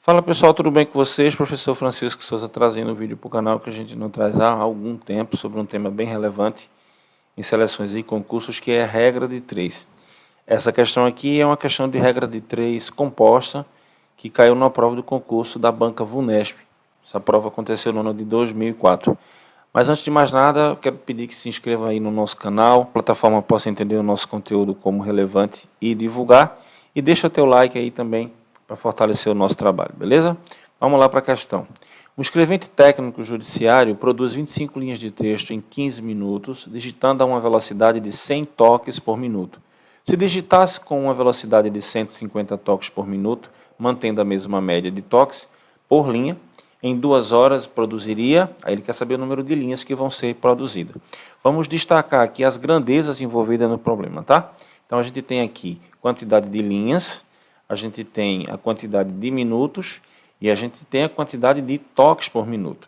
Fala pessoal, tudo bem com vocês? Professor Francisco Souza trazendo um vídeo para o canal que a gente não traz há algum tempo sobre um tema bem relevante em seleções e concursos, que é a regra de 3. Essa questão aqui é uma questão de regra de 3 composta que caiu na prova do concurso da Banca VUNESP. Essa prova aconteceu no ano de 2004. Mas antes de mais nada, eu quero pedir que se inscreva aí no nosso canal, a plataforma possa entender o nosso conteúdo como relevante e divulgar. E deixa o teu like aí também para fortalecer o nosso trabalho, beleza? Vamos lá para a questão. Um escrevente técnico judiciário produz 25 linhas de texto em 15 minutos, digitando a uma velocidade de 100 toques por minuto. Se digitasse com uma velocidade de 150 toques por minuto, mantendo a mesma média de toques por linha, em 2 horas produziria, aí ele quer saber o número de linhas que vão ser produzidas. Vamos destacar aqui as grandezas envolvidas no problema, tá? Então a gente tem aqui quantidade de linhas, a gente tem a quantidade de minutos e a gente tem a quantidade de toques por minuto.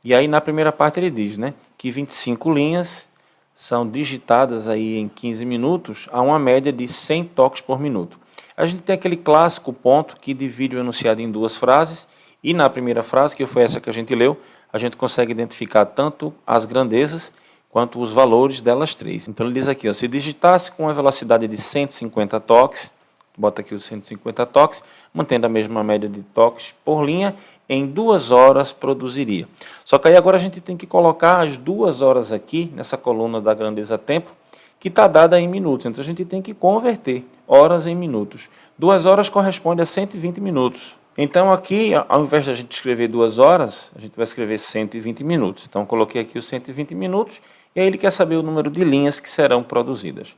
E aí na primeira parte ele diz, né, que 25 linhas são digitadas aí em 15 minutos a uma média de 100 toques por minuto. A gente tem aquele clássico ponto que divide o enunciado em 2 frases e na primeira frase, que foi essa que a gente leu, a gente consegue identificar tanto as grandezas quanto os valores delas 3. Então ele diz aqui, ó, se digitasse com uma velocidade de 150 toques, bota aqui os 150 toques, mantendo a mesma média de toques por linha, em 2 horas produziria. Só que aí agora a gente tem que colocar as 2 horas aqui, nessa coluna da grandeza tempo, que está dada em minutos. Então a gente tem que converter horas em minutos. 2 horas corresponde a 120 minutos. Então aqui, ao invés de a gente escrever 2 horas, a gente vai escrever 120 minutos. Então coloquei aqui os 120 minutos, e aí ele quer saber o número de linhas que serão produzidas.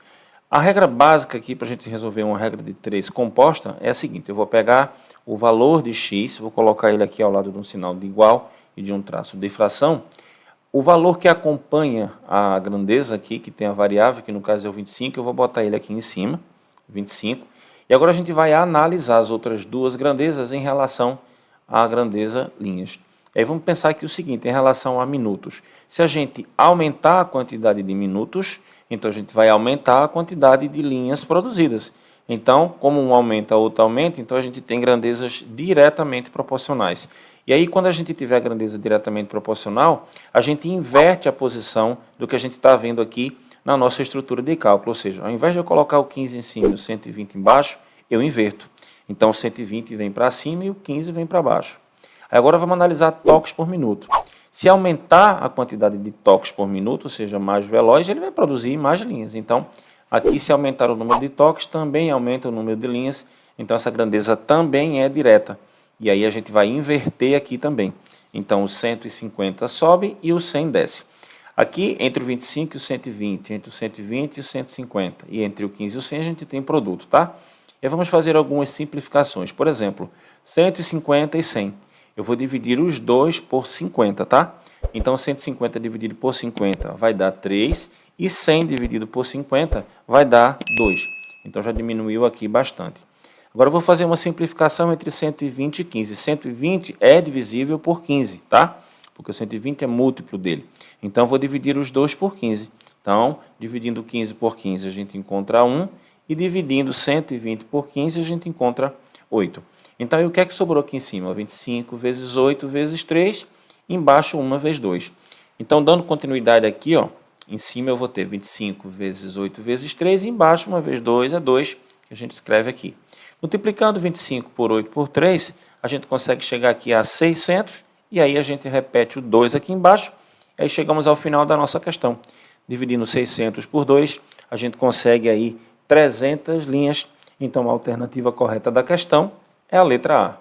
A regra básica aqui para a gente resolver uma regra de 3 composta é a seguinte: eu vou pegar o valor de x, vou colocar ele aqui ao lado de um sinal de igual e de um traço de fração. O valor que acompanha a grandeza aqui, que tem a variável, que no caso é o 25, eu vou botar ele aqui em cima, 25. E agora a gente vai analisar as outras 2 grandezas em relação à grandeza linhas. Aí vamos pensar aqui o seguinte, em relação a minutos. Se a gente aumentar a quantidade de minutos, então a gente vai aumentar a quantidade de linhas produzidas. Então, como um aumenta, outro aumenta, então a gente tem grandezas diretamente proporcionais. E aí, quando a gente tiver a grandeza diretamente proporcional, a gente inverte a posição do que a gente está vendo aqui na nossa estrutura de cálculo. Ou seja, ao invés de eu colocar o 15 em cima e o 120 embaixo, eu inverto. Então, o 120 vem para cima e o 15 vem para baixo. Agora vamos analisar toques por minuto. Se aumentar a quantidade de toques por minuto, ou seja, mais veloz, ele vai produzir mais linhas. Então, aqui se aumentar o número de toques, também aumenta o número de linhas. Então, essa grandeza também é direta. E aí a gente vai inverter aqui também. Então, o 150 sobe e o 100 desce. Aqui, entre o 25 e o 120, entre o 120 e o 150, e entre o 15 e o 100, a gente tem produto, tá? E vamos fazer algumas simplificações. Por exemplo, 150 e 100. Eu vou dividir os 2 por 50, tá? Então, 150 dividido por 50 vai dar 3, e 100 dividido por 50 vai dar 2. Então, já diminuiu aqui bastante. Agora, eu vou fazer uma simplificação entre 120 e 15. 120 é divisível por 15, tá? Porque o 120 é múltiplo dele. Então, eu vou dividir os 2 por 15. Então, dividindo 15 por 15, a gente encontra 1, e dividindo 120 por 15, a gente encontra 8. Então, e o que é que sobrou aqui em cima? 25 vezes 8 vezes 3, embaixo 1 vezes 2. Então, dando continuidade aqui, ó, em cima eu vou ter 25 vezes 8 vezes 3, e embaixo 1 vezes 2 é 2, que a gente escreve aqui. Multiplicando 25 por 8 por 3, a gente consegue chegar aqui a 600, e aí a gente repete o 2 aqui embaixo, aí chegamos ao final da nossa questão. Dividindo 600 por 2, a gente consegue aí 300 linhas. Então, a alternativa correta da questão é a letra A.